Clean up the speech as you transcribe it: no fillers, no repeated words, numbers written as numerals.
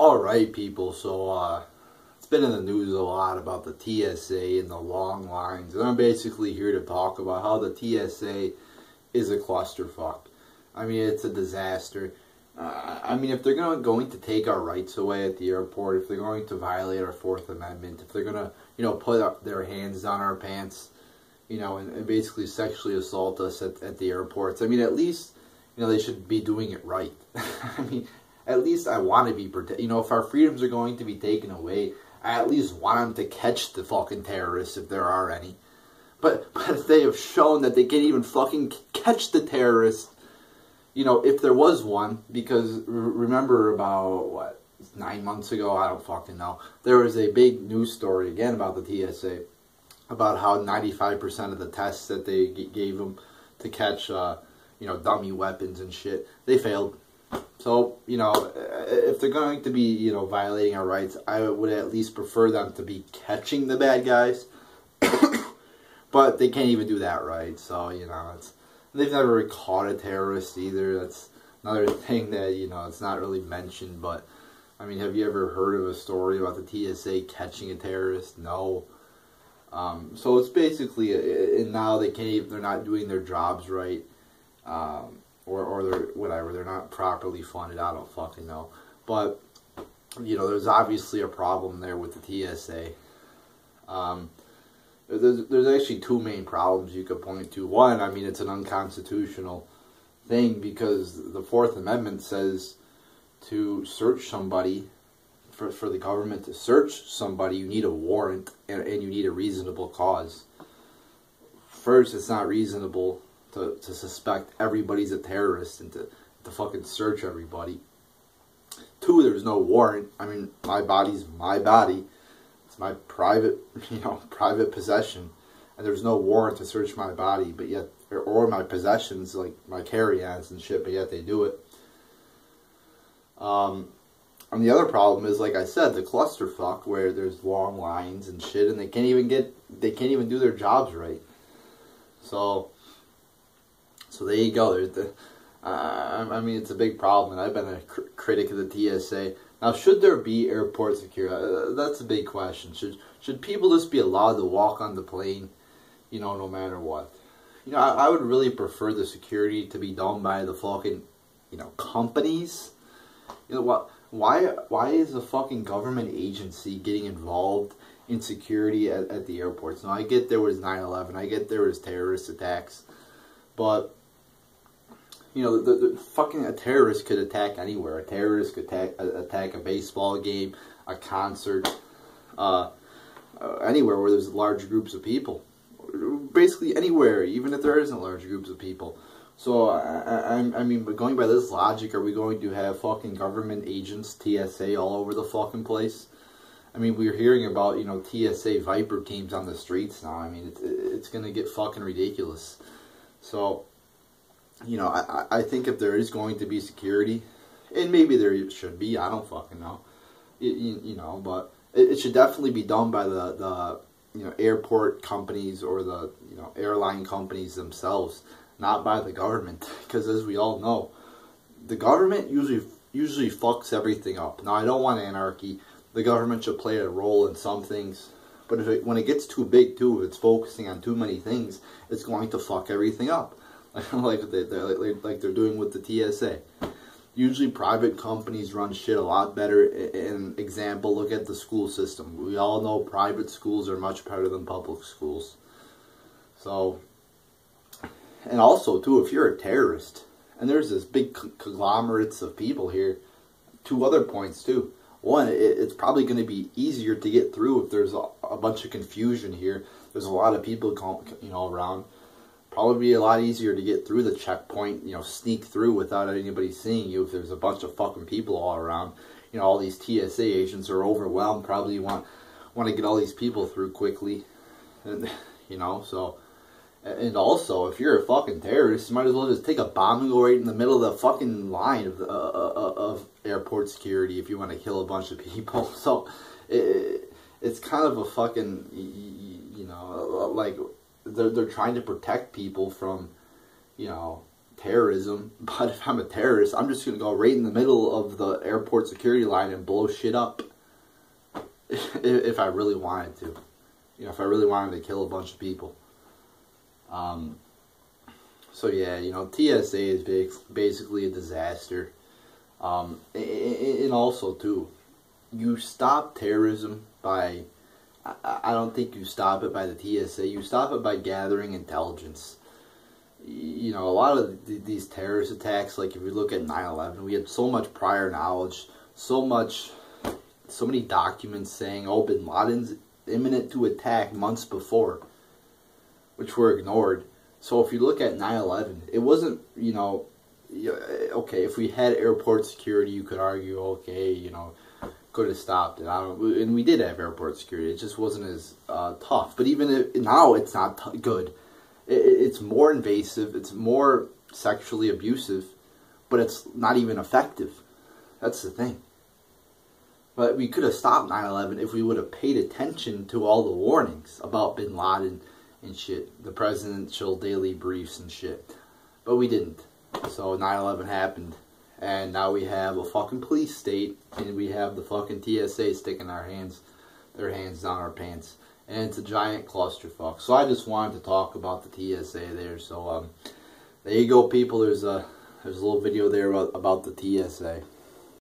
Alright, people, so it's been in the news a lot about the TSA and the long lines, and I'm basically here to talk about how the TSA is a clusterfuck. I mean, it's a disaster. I mean, if they're going to take our rights away at the airport, if they're going to violate our Fourth Amendment, if they're going to, put their hands down our pants, and basically sexually assault us at the airports, I mean, at least, they should be doing it right. I mean, at least I want to be protected. If our freedoms are going to be taken away, I at least want them to catch the fucking terrorists if there are any. But if they have shown that they can't even fucking catch the terrorists, if there was one, because remember about, 9 months ago, I don't fucking know, there was a big news story again about the TSA, about how 95% of the tests that they gave them to catch, dummy weapons and shit, they failed. So, if they're going to be, violating our rights, I would at least prefer them to be catching the bad guys. But they can't even do that right, so, they've never caught a terrorist either. That's another thing that, it's not really mentioned, but, I mean, have you ever heard of a story about the TSA catching a terrorist? No. So it's basically, and now they're not doing their jobs right, or they're, whatever, they're not properly funded, I don't fucking know. But, there's obviously a problem there with the TSA. There's actually two main problems you could point to. One, I mean, it's an unconstitutional thing because the Fourth Amendment says to search somebody, for the government to search somebody, you need a warrant and you need a reasonable cause. First, it's not reasonable to suspect everybody's a terrorist and to fucking search everybody. Two, there's no warrant. I mean, my body's my body. It's my private, private possession. And there's no warrant to search my body, but yet, or my possessions, like my carry-ons and shit, but yet they do it. And the other problem is, like I said, the clusterfuck, where there's long lines and shit, and they can't even do their jobs right. So there you go. I mean, it's a big problem, and I've been a critic of the TSA. Now, should there be airport security? That's a big question. Should people just be allowed to walk on the plane, no matter what? I would really prefer the security to be done by the fucking, companies. What? Why is a fucking government agency getting involved in security at the airports? Now, I get there was 9/11. I get there was terrorist attacks. But, the fucking, a terrorist could attack anywhere. A terrorist could attack a baseball game, a concert, anywhere where there's large groups of people. Basically anywhere, even if there isn't large groups of people. So, I mean, but going by this logic, are we going to have fucking government agents, TSA, all over the fucking place? I mean, we're hearing about, TSA Viper teams on the streets now. I mean, it's going to get fucking ridiculous. So, I think if there is going to be security, and maybe there should be, I don't fucking know, but it should definitely be done by the airport companies or the, airline companies themselves, not by the government, because as we all know, the government usually fucks everything up. Now, I don't want anarchy. The government should play a role in some things, but when it gets too big too, if it's focusing on too many things, it's going to fuck everything up, like they're doing with the TSA. Usually private companies run shit a lot better. An example, look at the school system. We all know private schools are much better than public schools. So, and also, too, if you're a terrorist, and there's this big conglomerates of people here, two other points, too. One, it's probably going to be easier to get through if there's a bunch of confusion here. There's a lot of people, around. Probably be a lot easier to get through the checkpoint, sneak through without anybody seeing you if there's a bunch of fucking people all around. All these TSA agents are overwhelmed, probably want to get all these people through quickly. And, so... And also, if you're a fucking terrorist, you might as well just take a bomb and go right in the middle of the fucking line of airport security if you want to kill a bunch of people. So, it's kind of a fucking, like, they're trying to protect people from, terrorism, but if I'm a terrorist, I'm just going to go right in the middle of the airport security line and blow shit up. If I really wanted to. You know, if I really wanted to kill a bunch of people. So yeah, you know, TSA is basically a disaster. And also, too, you stop terrorism by, I don't think you stop it by the TSA, you stop it by gathering intelligence. You know, a lot of these terrorist attacks, like if we look at 9/11, we had so much prior knowledge, so many documents saying, oh, Bin Laden's imminent to attack months before, which were ignored. So if you look at 9/11, it wasn't, you know, okay, if we had airport security, you could argue, okay, you know, could have stopped it. And we did have airport security. It just wasn't as tough. But even now, it's not good. It's more invasive. It's more sexually abusive, but it's not even effective. That's the thing. But we could have stopped 9/11 if we would have paid attention to all the warnings about Bin Laden and shit. The presidential daily briefs and shit. But we didn't. So 9/11 happened. And now we have a fucking police state. And we have the fucking TSA sticking their hands down our pants. And it's a giant clusterfuck. So I just wanted to talk about the TSA there. So there you go, people. There's a little video there about the TSA.